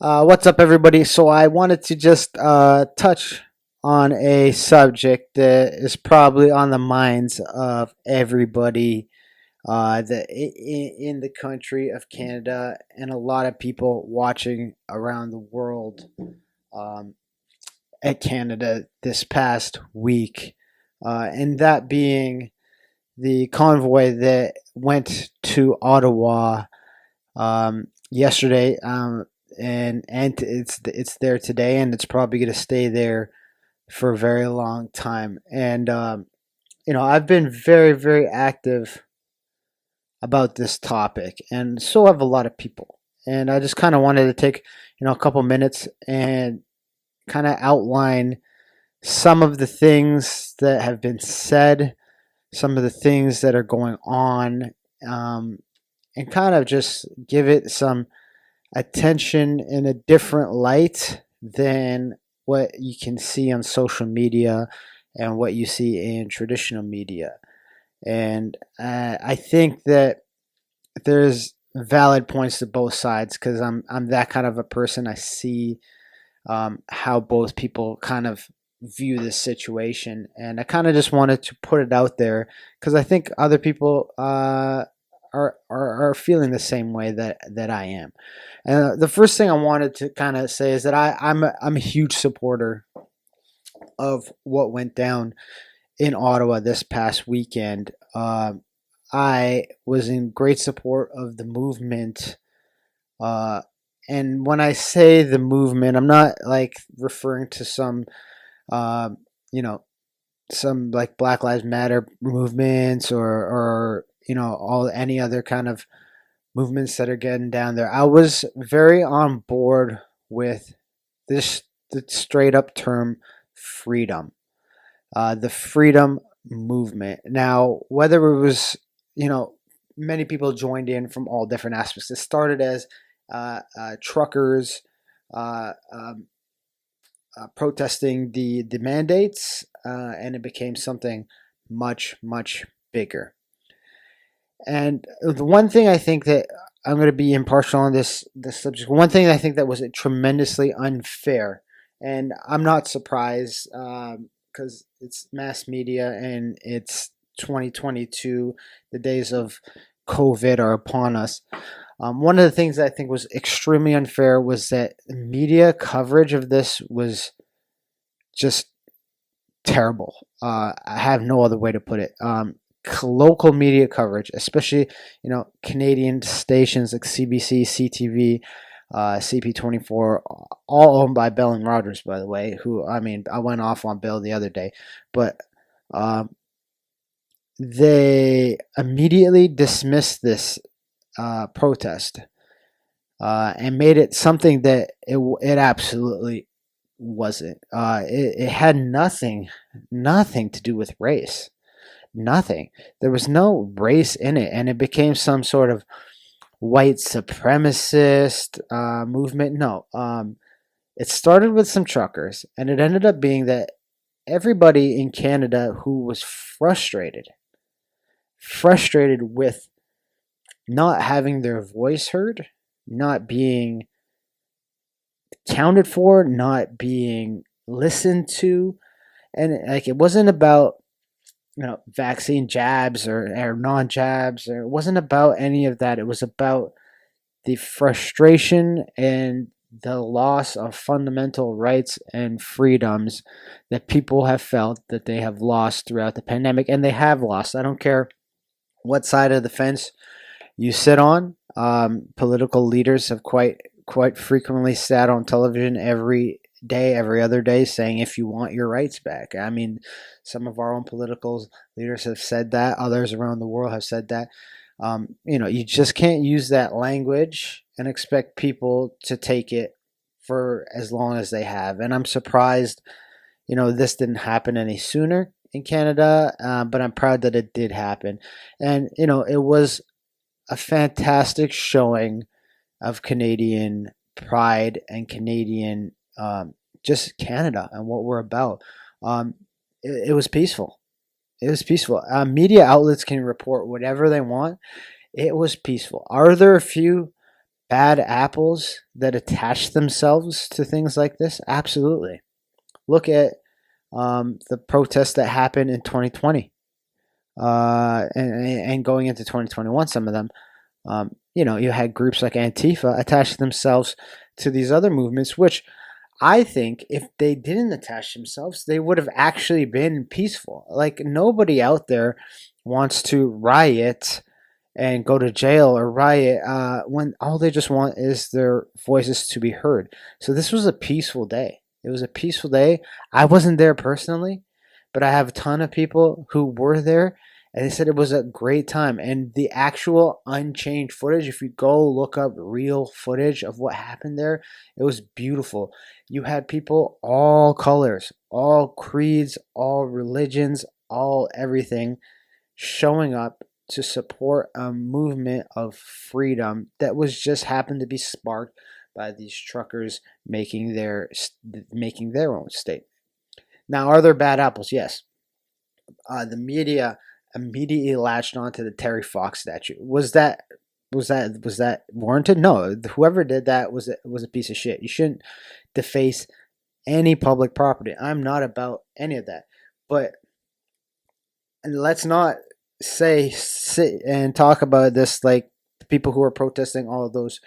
What's up, everybody? So, I wanted to just touch on a subject that is probably on the minds of everybody in the country of Canada and a lot of people watching around the world um, at Canada this past week. And that being the convoy that went to Ottawa yesterday, and it's there today, and it's probably going to stay there for a very long time. And I've been very very active about this topic, and so have a lot of people. And I just kind of wanted to take a couple minutes and kind of outline some of the things that have been said, some of the things that are going on, and kind of just give it some attention in a different light than what you can see on social media and what you see in traditional media. And I think that there's valid points to both sides because I'm that kind of a person. I see how both people kind of view this situation, and I kind of just wanted to put it out there because I think other people are feeling the same way that I am. And the first thing I wanted to kind of say is that I'm a huge supporter of what went down in Ottawa this past weekend. I was in great support of the movement. Uh, and when I say the movement, I'm not like referring to some, uh, you know, some like Black Lives Matter movements or all any other kind of movements that are getting down there. I was very on board with this the straight up term freedom, the freedom movement. Now, whether it was many people joined in from all different aspects. It started as truckers uh, um, protesting the mandates, and it became something much much bigger. And the one thing I think that I'm going to be impartial on this subject. One thing I think that was tremendously unfair, and I'm not surprised because it's mass media and it's 2022. The days of COVID are upon us. One of the things that I think was extremely unfair was that media coverage of this was just terrible. I have no other way to put it. Local media coverage, especially Canadian stations like CBC, CTV, CP24, all owned by Bell and Rogers, by the way. Who I went off on Bell the other day, but um, they immediately dismissed this protest and made it something that it absolutely wasn't. It had nothing to do with race. Nothing. There was no race in it, and it became some sort of white supremacist movement. No, it started with some truckers, and it ended up being that everybody in Canada who was frustrated with not having their voice heard, not being counted for, not being listened to, and like it wasn't about vaccine jabs or non-jabs, or it wasn't about any of that. It was about the frustration and the loss of fundamental rights and freedoms that people have felt that they have lost throughout the pandemic, and they have lost. I don't care what side of the fence you sit on. Political leaders have quite frequently sat on television every day, every other day, saying if you want your rights back. I mean, some of our own political leaders have said that. Others around the world have said that. You just can't use that language and expect people to take it for as long as they have. And I'm surprised, this didn't happen any sooner in Canada, but I'm proud that it did happen. And, it was a fantastic showing of Canadian pride and Canadian, just Canada and what we're about. It was peaceful. It was peaceful. Media outlets can report whatever they want. It was peaceful. Are there a few bad apples that attach themselves to things like this? Absolutely. Look at the protests that happened in 2020 and going into 2021, some of them. You had groups like Antifa attach themselves to these other movements, which I think if they didn't attach themselves, they would have actually been peaceful. Like, nobody out there wants to riot and go to jail or riot when all they just want is their voices to be heard. So this was a peaceful day. It was a peaceful day. I wasn't there personally, but I have a ton of people who were there, and they said it was a great time. And the actual unchanged footage, if you go look up real footage of what happened there, it was beautiful. You had people, all colors, all creeds, all religions, all everything, showing up to support a movement of freedom that was just happened to be sparked by these truckers making their own state. Now, are there bad apples? Yes. The media immediately latched onto the Terry Fox statue. Was that warranted? No. Whoever did that was a piece of shit. You shouldn't deface any public property. I'm not about any of that. But let's not sit and talk about this like the people who are protesting all of those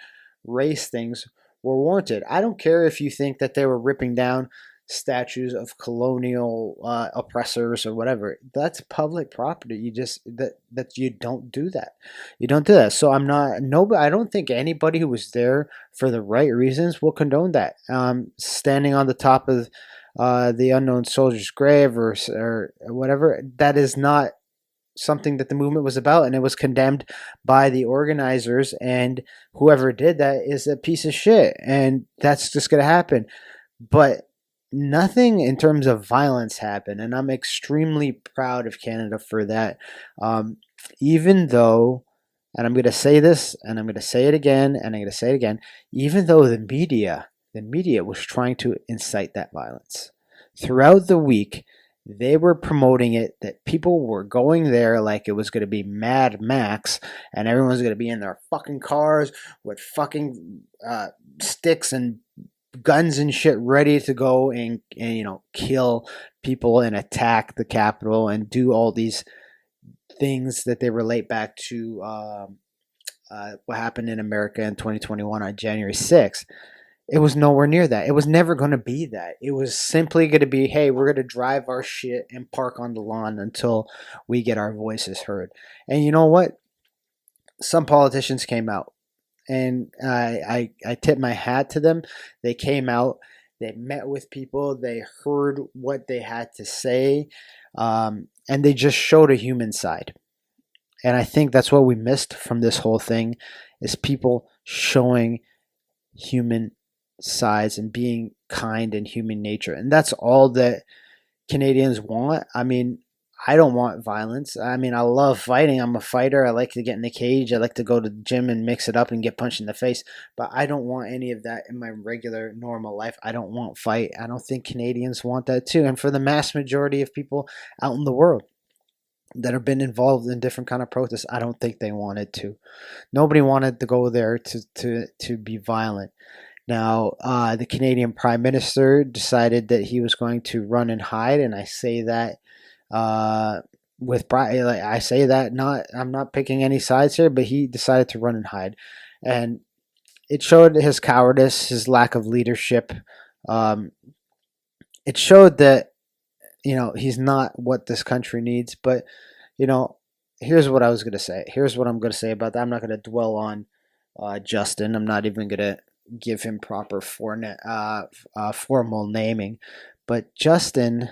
race things were warranted. I don't care if you think that they were ripping down statues of colonial oppressors or whatever. That's public property. You don't do that. You don't do that. So I don't think anybody who was there for the right reasons will condone that. Standing on the top of the unknown soldier's grave or whatever, that is not something that the movement was about, and it was condemned by the organizers, and whoever did that is a piece of shit, and that's just going to happen. But nothing in terms of violence happened, and I'm extremely proud of Canada for that. Even though, and I'm going to say this, and I'm going to say it again, and I'm going to say it again, even though the media was trying to incite that violence throughout the week, they were promoting it, that people were going there like it was going to be Mad Max, and everyone's going to be in their fucking cars with fucking sticks and guns and shit ready to go and kill people and attack the Capitol and do all these things that they relate back to what happened in America in 2021 on January 6th. It was nowhere near that. It was never going to be that. It was simply going to be, hey, we're going to drive our shit and park on the lawn until we get our voices heard. And you know what? Some politicians came out, and I tip my hat to them. They came out, they met with people, they heard what they had to say, and they just showed a human side. And I think that's what we missed from this whole thing, is people showing human sides and being kind and human nature. And that's all that Canadians want. I mean, I don't want violence. I mean, I love fighting. I'm a fighter. I like to get in the cage. I like to go to the gym and mix it up and get punched in the face. But I don't want any of that in my regular, normal life. I don't want fight. I don't think Canadians want that too. And for the mass majority of people out in the world that have been involved in different kind of protests, I don't think they wanted to. Nobody wanted to go there to be violent. Now, the Canadian Prime Minister decided that he was going to run and hide, and I say that with pride. Like, I say that I'm not picking any sides here, but he decided to run and hide, and it showed his cowardice, his lack of leadership. It showed that he's not what this country needs. But here's what I was going to say. Here's what I'm going to say about that. I'm not going to dwell on Justin. I'm not even going to give him proper formal naming. But Justin,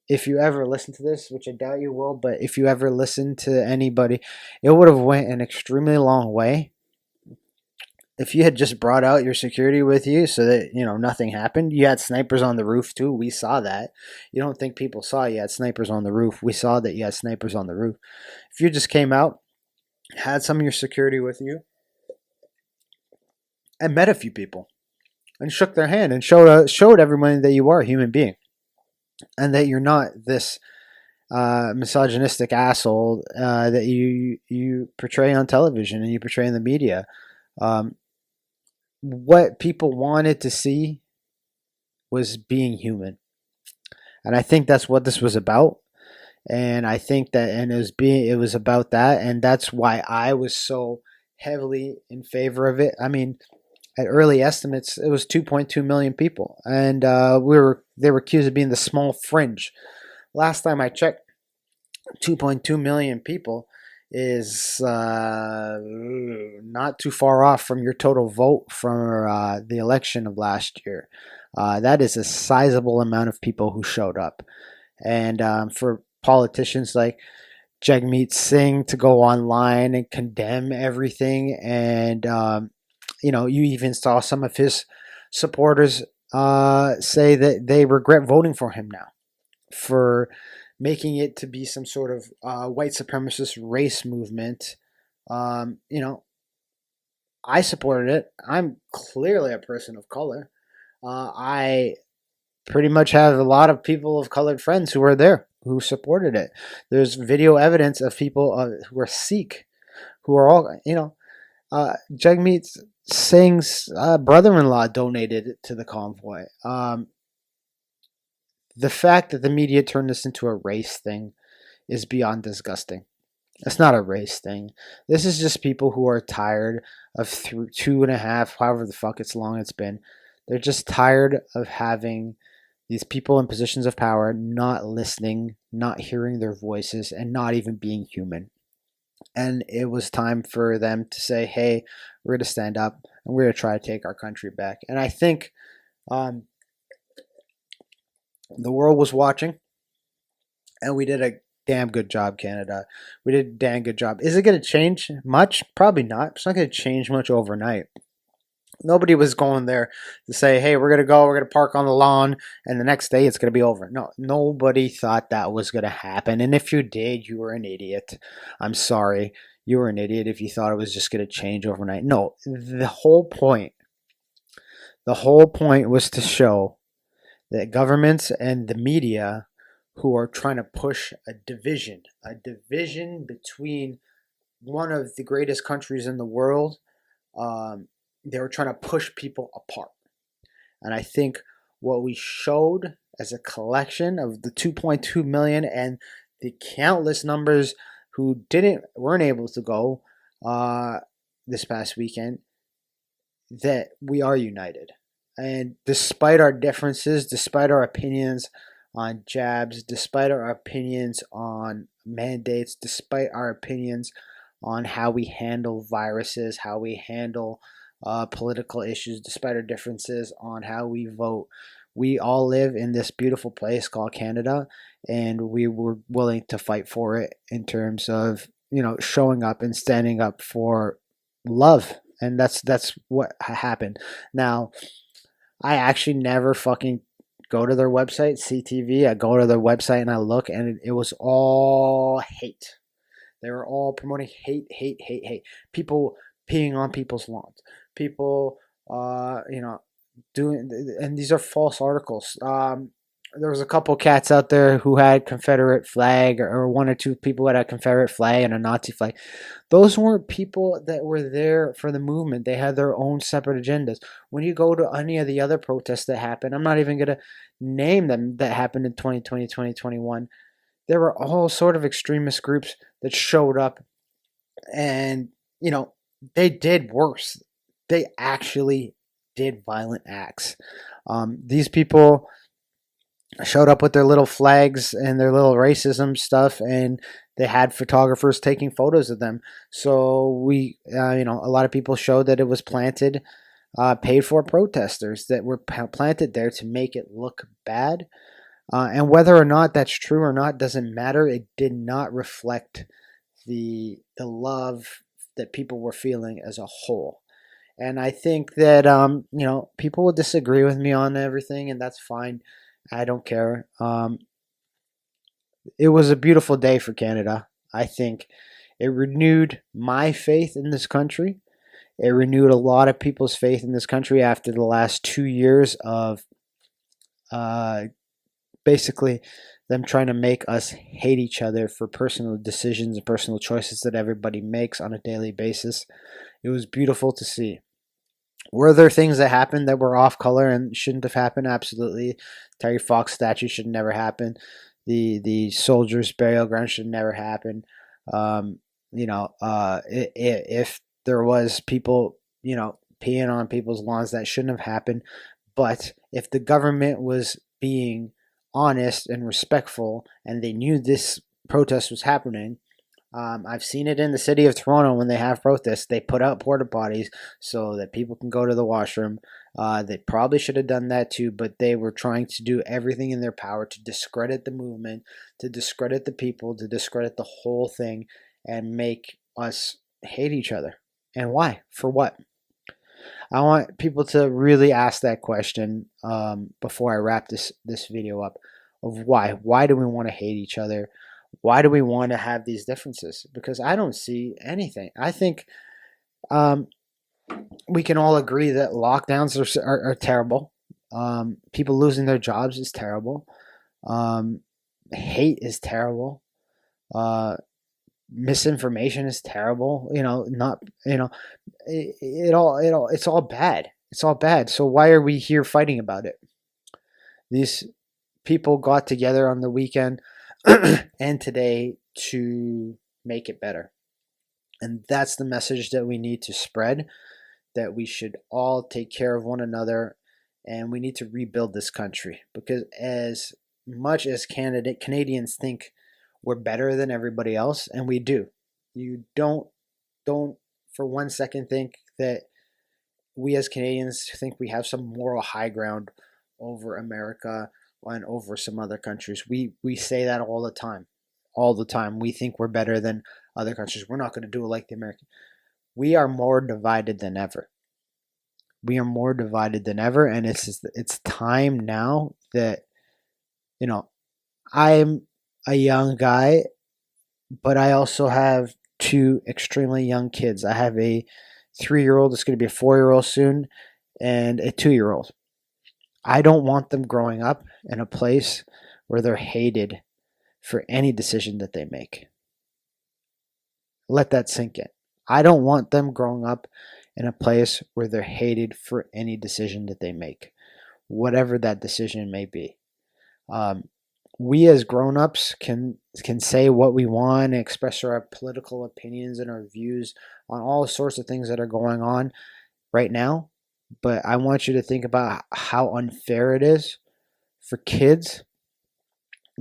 if you ever listen to this, which I doubt you will, but if you ever listen to anybody, it would have went an extremely long way if you had just brought out your security with you so that nothing happened. You had snipers on the roof too. We saw that. You don't think people saw you had snipers on the roof? We saw that you had snipers on the roof. If you just came out, had some of your security with you, and met a few people and shook their hand and showed everyone that you are a human being and that you're not this misogynistic asshole that you portray on television and you portray in the media. Um, what people wanted to see was being human, and I think that's what this was about. And I think that, and it was about that, and that's why I was so heavily in favor of it. I mean, at early estimates, it was 2.2 million people, and they were accused of being the small fringe. Last time I checked, 2.2 million people is not too far off from your total vote from the election of last year. That is a sizable amount of people who showed up. And for politicians like Jagmeet Singh to go online and condemn everything, and you even saw some of his supporters say that they regret voting for him now for making it to be some sort of white supremacist race movement. Um, you know, I supported it. I'm clearly a person of color. I pretty much have a lot of people of colored friends who were there who supported it. There's video evidence of people who are Sikh, who are all, Jagmeet Singh's brother-in-law donated to the convoy. The fact that the media turned this into a race thing is beyond disgusting. It's not a race thing. This is just people who are tired of 2.5, however the fuck it's long it's been. They're just tired of having these people in positions of power not listening, not hearing their voices, and not even being human. And it was time for them to say, hey, we're going to stand up and we're going to try to take our country back. And I think um, the world was watching, and we did a damn good job, Canada. We did a damn good job. Is it going to change much? Probably not. It's not going to change much overnight. Nobody was going there to say, hey, we're going to go, we're going to park on the lawn, and the next day it's going to be over. No, nobody thought that was going to happen. And if you did, you were an idiot. I'm sorry. You were an idiot if you thought it was just going to change overnight. No, the whole point was to show that governments and the media who are trying to push a division between one of the greatest countries in the world, they were trying to push people apart. And I think what we showed as a collection of the 2.2 million and the countless numbers who weren't able to go this past weekend, that we are united. And despite our differences, despite our opinions on jabs, despite our opinions on mandates, despite our opinions on how we handle viruses, how we handle political issues, despite our differences on how we vote, we all live in this beautiful place called Canada, and we were willing to fight for it in terms of showing up and standing up for love, and that's what happened. Now, I actually never fucking go to their website, CTV. I go to their website and I look, and it was all hate. They were all promoting hate, hate, hate, hate. People peeing on people's lawns. People, doing, and these are false articles. There was a couple cats out there who had Confederate flag, or one or two people who had a Confederate flag and a Nazi flag. Those weren't people that were there for the movement. They had their own separate agendas. When you go to any of the other protests that happened, I'm not even going to name them, that happened in 2020, 2021. There were all sort of extremist groups that showed up, and, they did worse. They actually did violent acts. These people showed up with their little flags and their little racism stuff, and they had photographers taking photos of them. So a lot of people showed that it was paid for protesters that were planted there to make it look bad. And whether or not that's true or not doesn't matter. It did not reflect the love that people were feeling as a whole. And I think that people will disagree with me on everything, and that's fine. I don't care. It was a beautiful day for Canada. I think it renewed my faith in this country. It renewed a lot of people's faith in this country after the last 2 years of basically them trying to make us hate each other for personal decisions and personal choices that everybody makes on a daily basis. It was beautiful to see. Were there things that happened that were off color and shouldn't have happened? Absolutely. Terry Fox statue should never happen. The soldiers' burial ground should never happen. Um, if there was people, peeing on people's lawns, that shouldn't have happened. But if the government was being honest and respectful, and they knew this protest was happening, I've seen it in the city of Toronto when they have protests. They put out porta potties so that people can go to the washroom. They probably should have done that too, but they were trying to do everything in their power to discredit the movement, to discredit the people, to discredit the whole thing, and make us hate each other. And why? For what? I want people to really ask that question before I wrap this video up. Of why? Why do we want to hate each other? Why do we want to have these differences? Because I don't see anything. I think we can all agree that lockdowns are terrible. People losing their jobs is terrible. Hate is terrible. Misinformation is terrible. It's all bad. It's all bad. So why are we here fighting about it? These people got together on the weekend and today to make it better. And that's the message that we need to spread, that we should all take care of one another, and we need to rebuild this country. Because as much as Canadians think we're better than everybody else, and we do, you don't for one second think that we as Canadians think we have some moral high ground over America and over some other countries. We say that all the time. All the time. We think we're better than other countries. We're not going to do it like the American. We are more divided than ever. We are more divided than ever, and it's time now that, I'm a young guy, but I also have two extremely young kids. I have a 3-year-old that's going to be a 4-year-old soon, and a 2-year-old. I don't want them growing up in a place where they're hated for any decision that they make. Let that sink in. I don't want them growing up in a place where they're hated for any decision that they make, whatever that decision may be. We as grown-ups can say what we want and express our political opinions and our views on all sorts of things that are going on right now. But I want you to think about how unfair it is for kids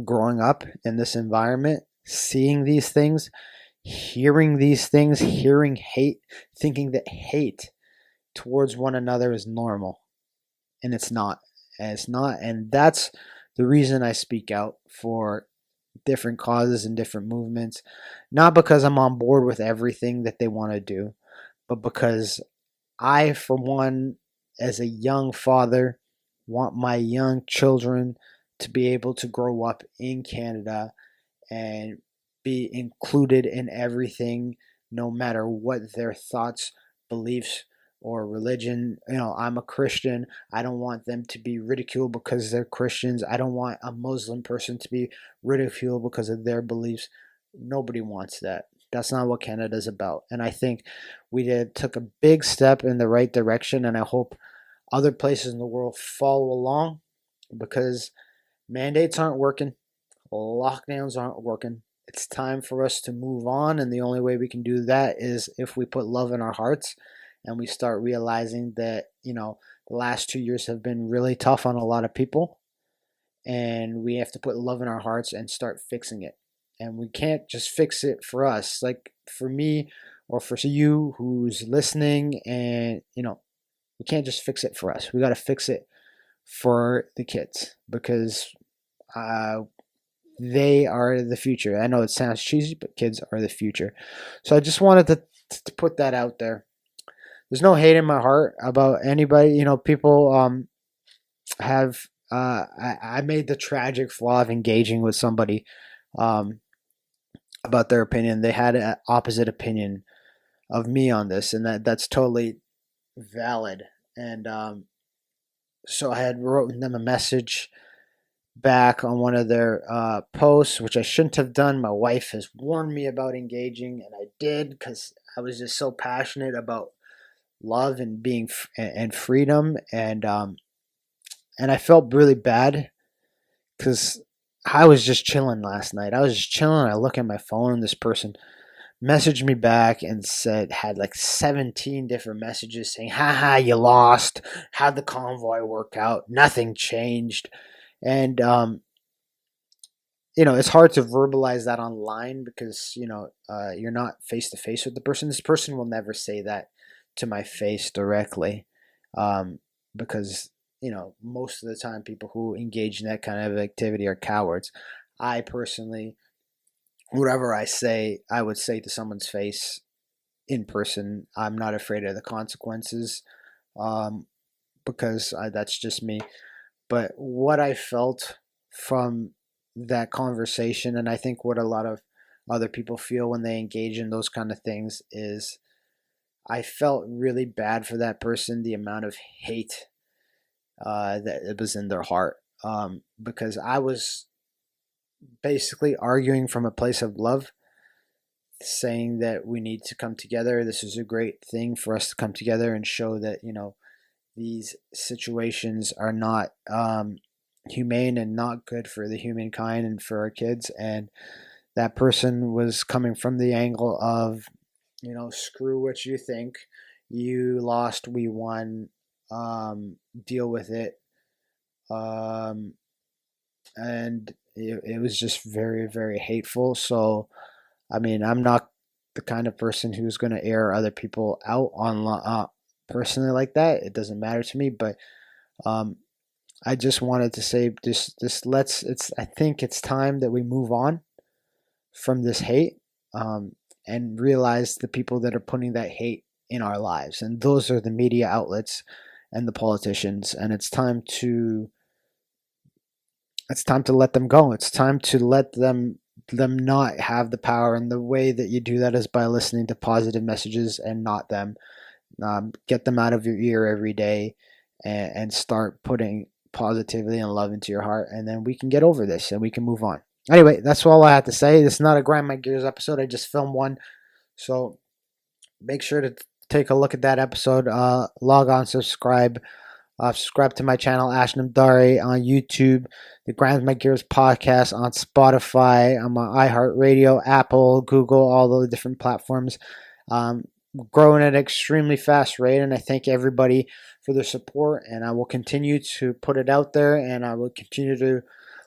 growing up in this environment, seeing these things, hearing these things, hearing hate, thinking that hate towards one another is normal. And it's not. And it's not. And that's the reason I speak out for different causes and different movements. Not because I'm on board with everything that they want to do, but because I, for one, as a young father, want my young children to be able to grow up in Canada and be included in everything, no matter what their thoughts, beliefs, or religion. I'm a Christian. I don't want them to be ridiculed because they're Christians. I don't want a Muslim person to be ridiculed because of their beliefs. Nobody wants that. That's not what Canada's about. And I think we took a big step in the right direction, and I hope other places in the world follow along, because mandates aren't working. Lockdowns aren't working. It's time for us to move on, and the only way we can do that is if we put love in our hearts and we start realizing that, the last 2 years have been really tough on a lot of people, and we have to put love in our hearts and start fixing it. And we can't just fix it for us, like for me or for you who's listening, and we can't just fix it for us. We got to fix it for the kids, because they are the future. I know it sounds cheesy, but kids are the future. So I just wanted to put that out there. There's no hate in my heart about anybody. People have. I made the tragic flaw of engaging with somebody about their opinion. They had an opposite opinion of me on this, and that's totally valid. And so I had written them a message back on one of their posts, which I shouldn't have done. My wife has warned me about engaging, and I did because I was just so passionate about love and being and freedom, and I felt really bad because I was just chilling last night. I was just chilling. I look at my phone, and this person messaged me back and had like 17 different messages saying, haha, you lost. How'd the convoy work out? Nothing changed. And, it's hard to verbalize that online because, you're not face to face with the person. This person will never say that to my face directly, because, most of the time people who engage in that kind of activity are cowards. I personally, whatever I say, I would say to someone's face in person. I'm not afraid of the consequences, um, because that's just me. But what I felt from that conversation, and I think what a lot of other people feel when they engage in those kind of things, is I felt really bad for that person, the amount of hate that it was in their heart, because I was basically arguing from a place of love, saying that we need to come together. This is a great thing for us to come together and show that, these situations are not humane and not good for the humankind and for our kids. And that person was coming from the angle of, screw what you think. You lost, we won. Deal with it. Um, and it was just very, very hateful. So, I mean, I'm not the kind of person who's going to air other people out on personally like that. It doesn't matter to me, but um, I just wanted to say, just let's. It's. I think it's time that we move on from this hate, and realize the people that are putting that hate in our lives, and those are the media outlets and the politicians. And it's time to let them go. It's time to let them not have the power. And the way that you do that is by listening to positive messages and not them. Get them out of your ear every day, and start putting positivity and love into your heart. And then we can get over this and we can move on. Anyway, that's all I had to say. This is not a Grind My Gears episode. I just filmed one. So make sure to take a look at that episode. Log on, subscribe to my channel, Ashnam Dari, on YouTube, the Grind My Gears podcast on Spotify. I'm on iHeartRadio, Apple, Google, all the different platforms. Growing at an extremely fast rate, and I thank everybody for their support, and I will continue to put it out there, and I will continue to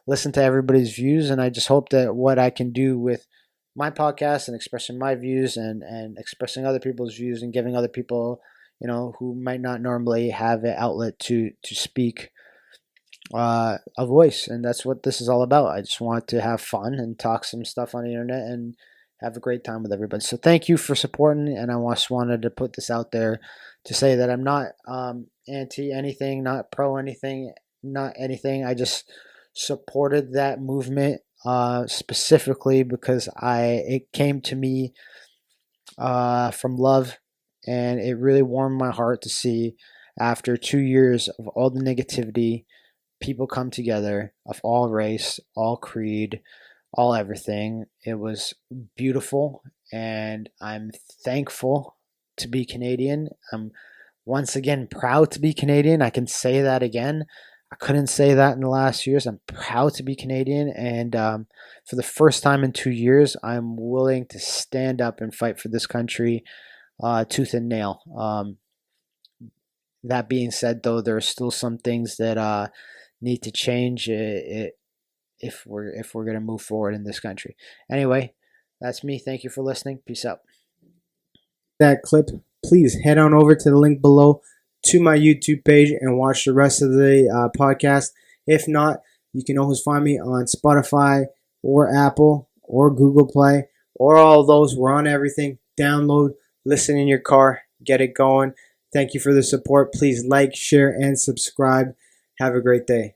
listen to everybody's views, and I just hope that what I can do with my podcast and expressing my views, and expressing other people's views, and giving other people, who might not normally have an outlet to speak, a voice. And that's what this is all about. I just want to have fun and talk some stuff on the internet and have a great time with everybody. So thank you for supporting, and I just wanted to put this out there to say that I'm not anti anything, not pro anything, not anything. I just supported that movement, specifically because it came to me from love, and it really warmed my heart to see, after 2 years of all the negativity, people come together of all race, all creed, all everything. It was beautiful, and I'm thankful to be Canadian. I'm once again proud to be Canadian. I can say that again. I couldn't say that in the last years. I'm proud to be Canadian, and for the first time in 2 years, I'm willing to stand up and fight for this country, tooth and nail. That being said, though, there are still some things that need to change, if we're going to move forward in this country. Anyway, that's me. Thank you for listening. Peace out. That clip, please head on over to the link below to my YouTube page and watch the rest of the podcast. If not, you can always find me on Spotify or Apple or Google Play or all those. We're on everything. Download, listen in your car, get it going. Thank you for the support. Please like, share, and subscribe. Have a great day.